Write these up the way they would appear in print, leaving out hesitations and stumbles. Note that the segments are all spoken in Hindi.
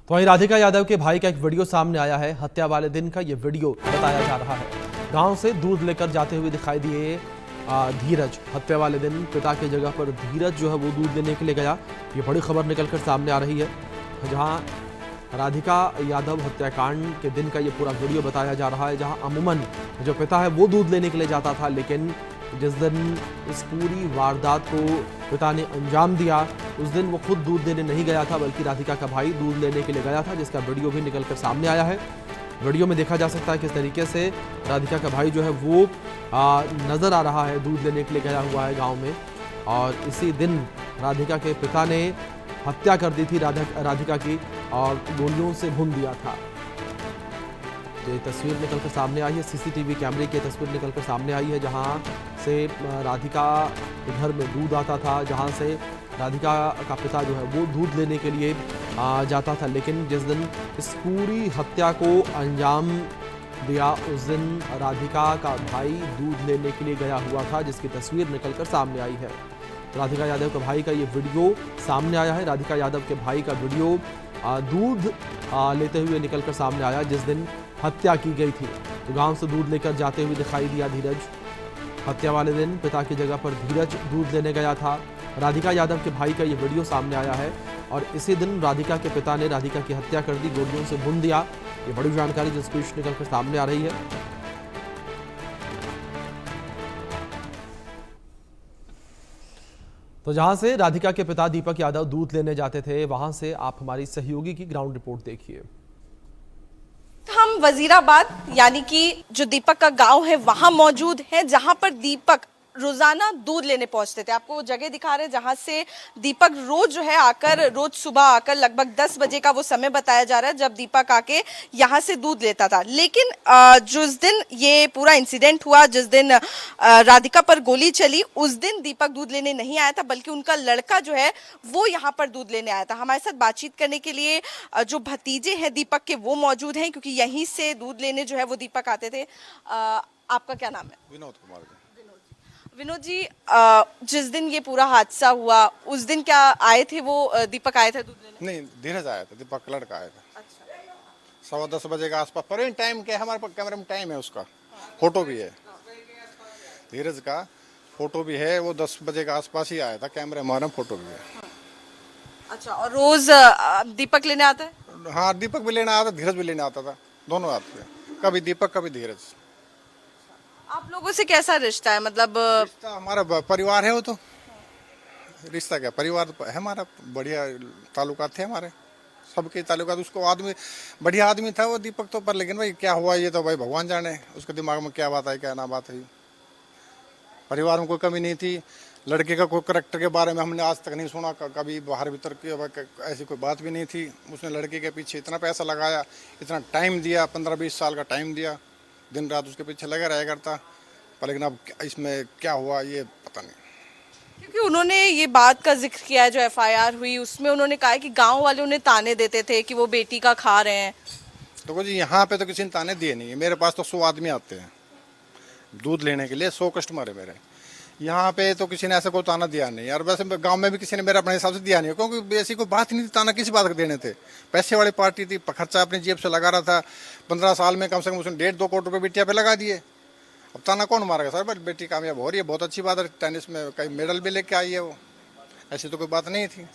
तो वहीं राधिका यादव के भाई का एक वीडियो सामने आया है। हत्या वाले दिन का ये वीडियो बताया जा रहा है। गांव से दूध लेकर जाते हुए दिखाई दिए धीरज। हत्या वाले दिन पिता की जगह पर धीरज जो है वो दूध लेने के लिए गया। ये बड़ी खबर निकलकर सामने आ रही है, जहां राधिका यादव हत्याकांड के दिन का ये पूरा वीडियो बताया जा रहा है, जहां अमूमन जो पिता है वो दूध लेने के लिए जाता था, लेकिन जिस दिन इस पूरी वारदात को पिता ने अंजाम दिया उस दिन वो खुद दूध लेने नहीं गया था, बल्कि राधिका का भाई दूध लेने के लिए गया था, जिसका वीडियो भी निकलकर सामने आया है। वीडियो में देखा जा सकता है किस तरीके से राधिका का भाई जो है वो नज़र आ रहा है, दूध लेने के लिए गया हुआ है गाँव में। और इसी दिन राधिका के पिता ने हत्या कर दी थी राधिका की और गोलियों से भून दिया था। ये तस्वीर निकलकर सामने आई है, सीसीटीवी कैमरे की तस्वीर निकलकर सामने आई है, जहां से राधिका के घर में दूध आता था, जहां से राधिका का पिता जो है वो दूध लेने के लिए जाता था। लेकिन जिस दिन इस पूरी हत्या को अंजाम दिया उस दिन राधिका का भाई दूध लेने के लिए गया हुआ था, जिसकी तस्वीर निकलकर सामने आई है। राधिका यादव के भाई का ये वीडियो सामने आया है। राधिका यादव के भाई का वीडियो दूध लेते हुए निकलकर सामने आया जिस दिन हत्या की गई थी। तो गांव से दूध लेकर जाते हुए दिखाई दिया धीरज। हत्या वाले दिन पिता की जगह पर धीरज दूध लेने गया था। राधिका यादव के भाई का ये वीडियो सामने आया है और इसी दिन राधिका के पिता ने राधिका की हत्या कर दी, गोलियों से भून दिया। ये बड़ी जानकारी जिस बीच निकलकर सामने आ रही है। तो जहां से राधिका के पिता दीपक यादव दूध लेने जाते थे, वहां से आप हमारी सहयोगी की ग्राउंड रिपोर्ट देखिए। हम वजीराबाद यानी कि जो दीपक का गांव है वहां मौजूद है, जहां पर दीपक रोजाना दूध लेने पहुंचते थे। आपको वो जगह दिखा रहे हैं जहां से दीपक रोज जो है आकर, रोज सुबह आकर लगभग 10 बजे का वो समय बताया जा रहा है जब दीपक आके यहाँ से दूध लेता था। लेकिन जिस दिन ये पूरा इंसिडेंट हुआ, जिस दिन राधिका पर गोली चली, उस दिन दीपक दूध लेने नहीं आया था, बल्कि उनका लड़का जो है वो यहाँ पर दूध लेने आया था। हमारे साथ बातचीत करने के लिए जो भतीजे हैं दीपक के वो मौजूद हैं, क्योंकि यहीं से दूध लेने जो है वो दीपक आते थे। आपका क्या नाम है? विनोद कुमार। विनोद जी, जिस दिन ये पूरा हादसा हुआ उस दिन क्या आए थे वो, दीपक आए थे दूध लेने? नहीं, धीरज आया था, दीपक का लड़का आया था। अच्छा। 10:15 बजे के आसपास। पर टाइम क्या है, हमारे पास कैमरे में टाइम है, उसका फोटो भी है, धीरज का फोटो भी है। वो 10 बजे के आसपास ही आया था, कैमरे हमारे में फोटो भी है। अच्छा, और रोज दीपक लेने आता है? हाँ, दीपक भी लेने आता था, धीरज भी लेने आता था, दोनों आते थे, कभी दीपक कभी धीरज। आप लोगों से कैसा रिश्ता है? मतलब रिश्ता हमारा परिवार है, वो तो रिश्ता क्या, परिवार है हमारा, बढ़िया ताल्लुकात थे हमारे, सबके ताल्लुकात। उसको आदमी बढ़िया आदमी था वो दीपक तो, पर लेकिन भाई क्या हुआ ये तो भाई भगवान जाने, उसके दिमाग में क्या बात है क्या ना बात है। परिवार में कोई कमी नहीं थी। लड़के का कोई करैक्टर के बारे में हमने आज तक नहीं सुना, कभी बाहर भीतर की ऐसी कोई बात भी नहीं थी। उसने लड़के के पीछे इतना पैसा लगाया, इतना टाइम दिया, 15-20 साल का टाइम दिया, दिन रात उसके पीछे लगा रहा करता। पर लेकिन अब इसमें क्या हुआ ये पता नहीं। क्योंकि उन्होंने ये बात का जिक्र किया है, जो FIR हुई उसमें उन्होंने कहा है कि गांव वाले उन्हें ताने देते थे कि वो बेटी का खा रहे हैं। तो जी यहाँ पे तो किसी ने ताने दिए नहीं है। मेरे पास तो 100 आदमी आते हैं दूध लेने के लिए, 100 कस्टमर है मेरे। यहाँ पे तो किसी ने ऐसा कोई ताना दिया नहीं। और वैसे गांव में भी किसी ने मेरे अपने हिसाब से दिया नहीं, क्योंकि ऐसी कोई बात नहीं थी। ताना किसी बात का देने थे, पैसे वाली पार्टी थी, खर्चा अपनी जेब से लगा रहा था। 15 साल में कम से कम उसने 1.5-2 करोड़ रुपये बेटिया पे लगा दिए। अब ताना कौन मारेगा सर? भाई बेटी कामयाब हो रही है, बहुत अच्छी बात है, टेनिस में कई मेडल भी लेके आई है वो, ऐसी तो कोई बात नहीं थी।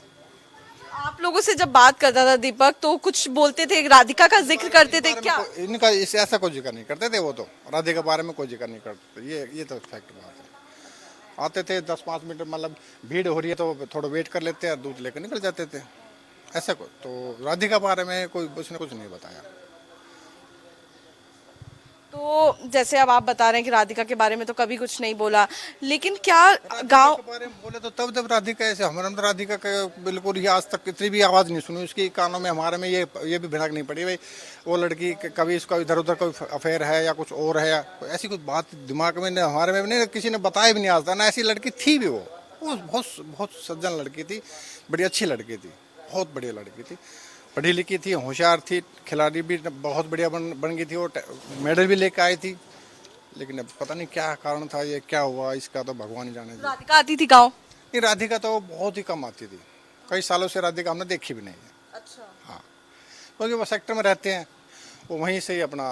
आप लोगों से जब बात करता था दीपक तो कुछ बोलते थे, राधिका का जिक्र करते थे क्या? इनका इससे ऐसा कोई जिक्र नहीं करते थे वो तो, राधिका के बारे में कोई जिक्र नहीं करते। ये तो फैक्ट बात है। आते थे 10-5 मिनट, मतलब भीड़ हो रही है तो थोड़ा वेट कर लेते हैं, दूध लेकर निकल जाते थे, ऐसा कोई। तो राधिका के बारे में कोई उसने कुछ नहीं बताया। तो जैसे अब आप बता रहे हैं कि राधिका के बारे में तो कभी कुछ नहीं बोला, लेकिन क्या गांव के बारे में बोले तो तब जब राधिका ऐसे, हमारे तो राधिका का बिल्कुल ही आज तक इतनी भी आवाज़ नहीं सुनी उसकी कानों में, हमारे में ये भी भिड़क नहीं पड़ी भाई वो लड़की कभी इसका इधर उधर कोई अफेयर है या कुछ और है, या ऐसी कोई बात दिमाग में हमारे में नहीं, किसी ने बताया भी नहीं आज तक ना। ऐसी लड़की थी भी वो बहुत सज्जन लड़की थी, बड़ी अच्छी लड़की थी, बहुत बढ़िया लड़की थी, पढ़ी लिखी थी, होशियार थी, खिलाड़ी भी बहुत बढ़िया बन गई थी, वो मेडल भी लेकर आई थी। लेकिन अब पता नहीं क्या कारण था, ये क्या हुआ इसका तो भगवान ही जाने। राधिका आती थी गांव? नहीं, राधिका तो बहुत ही कम आती थी, कई सालों से राधिका हमने देखी भी नहीं है। अच्छा। हाँ, क्योंकि वो सेक्टर में रहते हैं, वो वहीं से ही अपना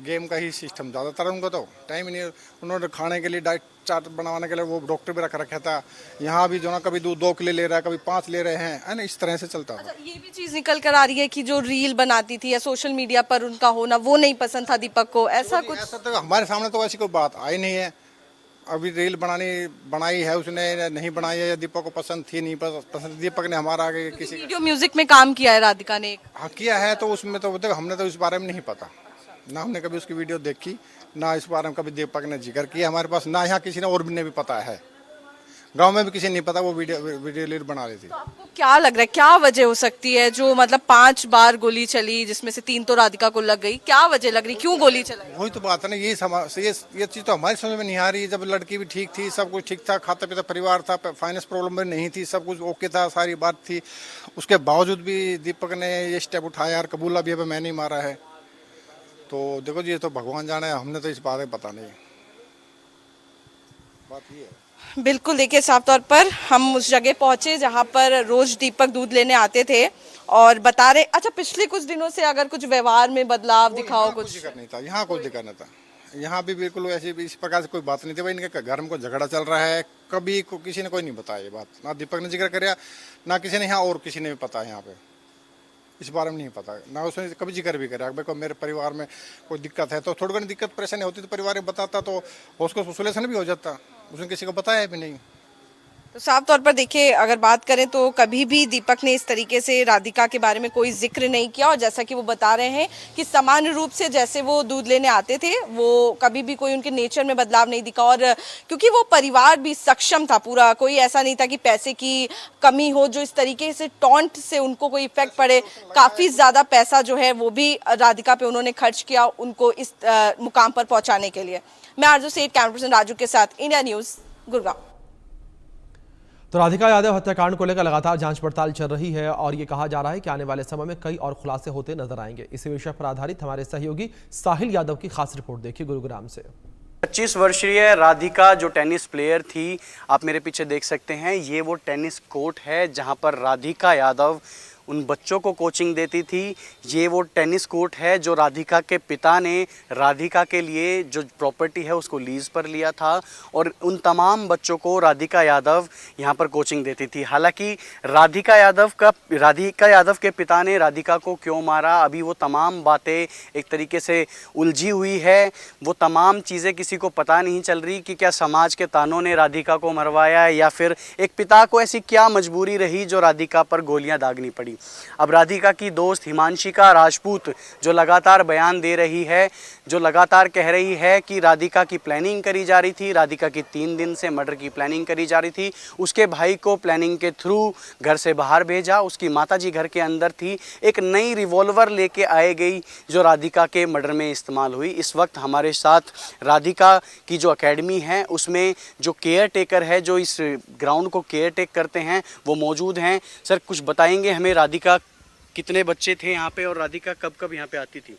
गेम का ही सिस्टम ज़्यादातर उनको तो टाइम ही नहीं। उन्होंने खाने के लिए डाइट चार्ट बनाने के लिए वो डॉक्टर भी रख रखा था। यहाँ भी जो ना कभी दूध 2 किलो ले रहा है, कभी 5 ले रहे हैं, है ना, इस तरह से चलता था। अच्छा, ये भी चीज निकल कर आ रही है कि जो रील बनाती थी या सोशल मीडिया पर उनका होना वो नहीं पसंद था दीपक को, ऐसा कुछ? ऐसा तो हमारे सामने तो ऐसी कोई बात आई नहीं है। अभी रील बनाई है उसने, नहीं बनाई है, या दीपक को पसंद थी नहीं पसंद, दीपक ने हमारा आगे किसी वीडियो म्यूजिक में काम किया है राधिका ने एक। हाँ किया है, तो उसमें तो देखो हमने तो इस बारे में नहीं पता ना, हमने कभी उसकी वीडियो देखी ना, इस बारे में कभी दीपक ने जिक्र किया हमारे पास, ना यहाँ किसी ने और भी ने भी पता है, गांव में भी किसी नहीं पता वो वीडियो लीड बना रही थी। तो आपको क्या लग रहा है, क्या वजह हो सकती है जो मतलब 5 बार गोली चली जिसमें से 3 तो राधिका को लग गई, क्या वजह लग रही, क्यों गोली चलाई? वही तो बात है ना, ये चीज़ तो हमारी समझ में नहीं आ रही। जब लड़की भी ठीक थी, सब कुछ ठीक था, खाता पीता परिवार था, फाइनेंस प्रॉब्लम भी नहीं थी, सब कुछ ओके था, सारी बात थी, उसके बावजूद भी दीपक ने ये स्टेप उठाया और कबूला भी है मैंने ही मारा है। तो देखो जी, ये तो भगवान जाने, हमने तो इस बारे में पता नहीं, बात ये है। बिल्कुल, देखिए साफ तौर पर हम उस जगह पहुंचे जहां पर रोज दीपक दूध लेने आते थे और बता रहे, अच्छा पिछले कुछ दिनों से अगर कुछ व्यवहार में बदलाव दिखाओ कुछ? दिक्कत नहीं था यहाँ, कोई दिक्कत नहीं था यहाँ भी, बिल्कुल ऐसी इस प्रकार से कोई बात नहीं थी। भाई इनके घर में कोई झगड़ा चल रहा है, कभी किसी ने कोई नहीं बताया ये बात, ना दीपक ने जिक्र कराया, ना किसी ने यहाँ और किसी ने भी पता यहाँ पे, इस बारे में नहीं पता, ना उसने कभी जिक्र भी करा। भाई को मेरे परिवार में कोई दिक्कत है, तो थोड़ी घनी दिक्कत परेशानी होती तो परिवार में बताता, तो उसको सोल्यूशन भी हो जाता, उसने किसी को बताया भी नहीं। तो साफ तौर पर देखिए, अगर बात करें तो कभी भी दीपक ने इस तरीके से राधिका के बारे में कोई जिक्र नहीं किया, और जैसा कि वो बता रहे हैं कि सामान्य रूप से जैसे वो दूध लेने आते थे वो कभी भी कोई उनके नेचर में बदलाव नहीं दिखा, और क्योंकि वो परिवार भी सक्षम था पूरा, कोई ऐसा नहीं था कि पैसे की कमी हो जो इस तरीके से टॉन्ट से उनको कोई इफेक्ट पड़े। काफी ज्यादा पैसा जो है वो भी राधिका पे उन्होंने खर्च किया उनको इस मुकाम पर पहुंचाने के लिए। मैं आरजू सेठ, कैमरा पर्सन राजू के साथ, इंडिया न्यूज, गुड़गांव। तो राधिका यादव हत्याकांड को लेकर लगातार जांच पड़ताल चल रही है और ये कहा जा रहा है कि आने वाले समय में कई और खुलासे होते नजर आएंगे। इसी विषय पर आधारित हमारे सहयोगी साहिल यादव की खास रिपोर्ट देखिए गुरुग्राम से। 25 वर्षीय राधिका जो टेनिस प्लेयर थी, आप मेरे पीछे देख सकते हैं, ये वो टेनिस कोर्ट है जहां पर राधिका यादव उन बच्चों को कोचिंग देती थी। ये वो टेनिस कोर्ट है जो राधिका के पिता ने राधिका के लिए जो प्रॉपर्टी है उसको लीज पर लिया था, और उन तमाम बच्चों को राधिका यादव यहाँ पर कोचिंग देती थी। हालांकि राधिका यादव के पिता ने राधिका को क्यों मारा, अभी वो तमाम बातें एक तरीके से उलझी हुई है। वो तमाम चीज़ें किसी को पता नहीं चल रही कि क्या समाज के तानों ने राधिका को मरवाया, या फिर एक पिता को ऐसी क्या मजबूरी रही जो राधिका पर गोलियां दागनी पड़ी। अब राधिका की दोस्त हिमांशिका राजपूत जो लगातार बयान दे रही है, जो लगातार कह रही है कि राधिका की प्लानिंग करी जा रही थी, राधिका की 3 दिन से मर्डर की प्लानिंग करी जा रही थी, उसके भाई को प्लानिंग के थ्रू घर से बाहर भेजा, उसकी माताजी घर के अंदर थी, एक नई रिवॉल्वर लेके आए गई जो राधिका के मर्डर में इस्तेमाल हुई। इस वक्त हमारे साथ राधिका की जो एकेडमी है उसमें जो केयर टेकर है, जो इस ग्राउंड को केयर टेक करते हैं, वो मौजूद हैं। सर कुछ बताएंगे हमें, राधिका कितने बच्चे थे यहाँ पे और राधिका कब कब यहाँ पे आती थी?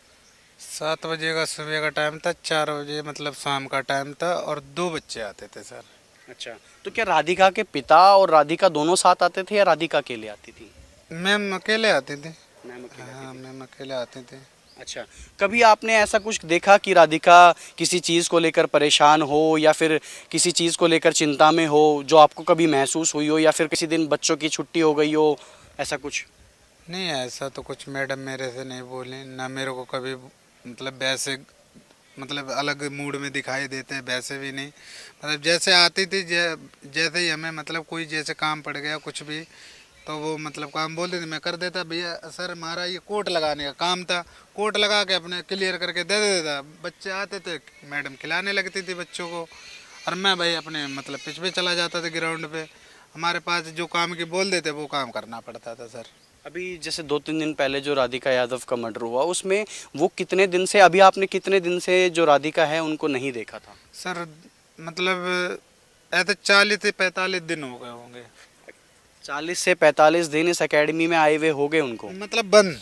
7 बजे का सुबह का टाइम था, 4 बजे मतलब शाम का टाइम था, और 2 बच्चे आते थे सर। अच्छा, तो क्या राधिका के पिता और राधिका दोनों साथ आते थे या राधिका अकेले आती थी? मैम अकेले आते थे। हाँ, मैम अकेले आते थे। अच्छा, कभी आपने ऐसा कुछ देखा कि राधिका किसी चीज़ को लेकर परेशान हो या फिर किसी चीज़ को लेकर चिंता में हो जो आपको कभी महसूस हुई हो, या फिर किसी दिन बच्चों की छुट्टी हो गई हो, ऐसा कुछ? नहीं, ऐसा तो कुछ मैडम मेरे से नहीं बोले, ना मेरे को कभी मतलब वैसे मतलब अलग मूड में दिखाई देते, वैसे भी नहीं। मतलब जैसे आती थी जैसे ही हमें मतलब कोई जैसे काम पड़ गया कुछ भी, तो वो मतलब काम बोल देते, मैं कर देता। भैया सर हमारा ये कोट लगाने का काम था, कोट लगा के अपने क्लियर करके दे देता। बच्चे आते थे, मैडम खिलाने लगती थी बच्चों को, और मैं भाई अपने मतलब पिच पे चला जाता था ग्राउंड पे। हमारे पास जो काम की बोल देते वो काम करना पड़ता था सर। अभी जैसे 2-3 दिन पहले जो राधिका यादव का मर्डर हुआ उसमें वो कितने दिन से, अभी आपने कितने दिन से जो राधिका है उनको नहीं देखा था? सर मतलब ऐसे 40 से 45 दिन हो गए होंगे। 40 से 45 दिन इस एकेडमी में आए हुए हो गए उनको? मतलब बंद,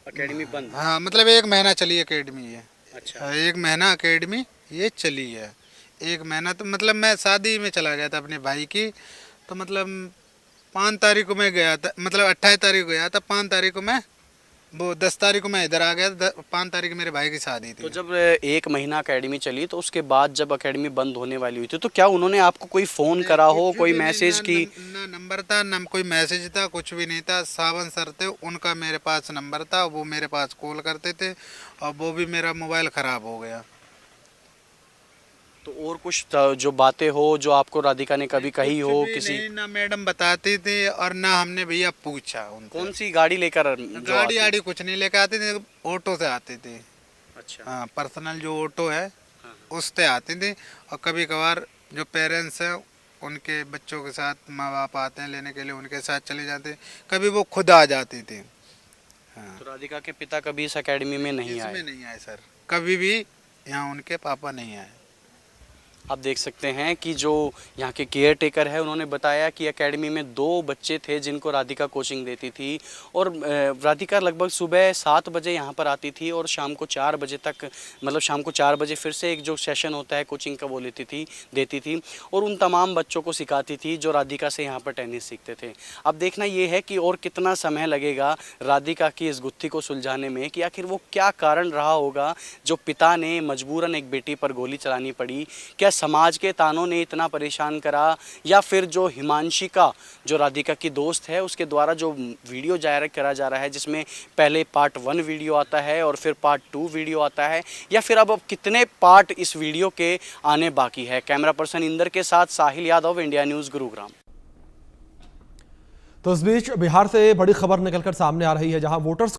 एकेडमी बंद? हाँ, मतलब 1 महीना चली एकेडमी ये। अच्छा, 1 महीना एकेडमी ये चली है। 1 महीना तो मतलब मैं शादी में चला गया था अपने भाई की, तो मतलब 5 तारीख को मैं गया था, मतलब 28 तारीख को गया था, 5 तारीख को मैं वो 10 तारीख को मैं इधर आ गया, 5 तारीख मेरे भाई की शादी तो थी। जब 1 महीना एकेडमी चली तो उसके बाद जब एकेडमी बंद होने वाली हुई थी तो क्या उन्होंने आपको कोई फ़ोन करा हो, कुछ कोई भी नहीं, मैसेज की? ना नंबर था, ना कोई मैसेज था, कुछ भी नहीं था। सावन सर थे, उनका मेरे पास नंबर था, वो मेरे पास कॉल करते थे, और वो भी मेरा मोबाइल ख़राब हो गया। तो और कुछ जो बातें हो जो आपको राधिका ने कभी कही हो कुछ भी किसी? नहीं, ना मैडम बताती थी और ना हमने भैया पूछा उनको। कौन सी गाड़ी लेकर जो गाड़ी आती? आड़ी कुछ नहीं लेकर आते थे, ऑटो से आते थे। अच्छा। हाँ, पर्सनल जो ऑटो है उससे आते थे, और कभी कभार जो पेरेंट्स हैं उनके बच्चों के साथ माँ बाप आते हैं लेने के लिए, उनके साथ चले जाते, कभी वो खुद आ जाते थे। हाँ, तो राधिका के पिता कभी इस एकेडमी में नहीं आए? इसमें नहीं आए सर, कभी भी यहाँ उनके पापा नहीं आए। आप देख सकते हैं कि जो यहाँ के केयर टेकर है उन्होंने बताया कि एकेडमी में 2 बच्चे थे जिनको राधिका कोचिंग देती थी, और राधिका लगभग सुबह 7 बजे यहाँ पर आती थी और शाम को 4 बजे तक, मतलब शाम को 4 बजे फिर से एक जो सेशन होता है कोचिंग का वो देती थी और उन तमाम बच्चों को सिखाती थी जो राधिका से यहाँ पर टेनिस सीखते थे। अब देखना ये है कि और कितना समय लगेगा राधिका की इस गुत्थी को सुलझाने में, कि आखिर वो क्या कारण रहा होगा जो पिता ने मजबूरन एक बेटी पर गोली चलानी पड़ी। क्या समाज के तानों ने इतना परेशान करा, या फिर जो हिमांशिका जो राधिका की दोस्त है उसके द्वारा जो वीडियो जाहिर करा जा रहा है जिसमें पहले पार्ट 1 वीडियो आता है और फिर पार्ट 2 वीडियो आता है, या फिर अब कितने पार्ट इस वीडियो के आने बाकी है। कैमरा पर्सन इंदर के साथ साहिल यादव, इंडिया न्यूज़, गुरुग्राम। तो इस बीच बिहार से बड़ी खबर निकलकर सामने आ रही है, जहां वोटर्स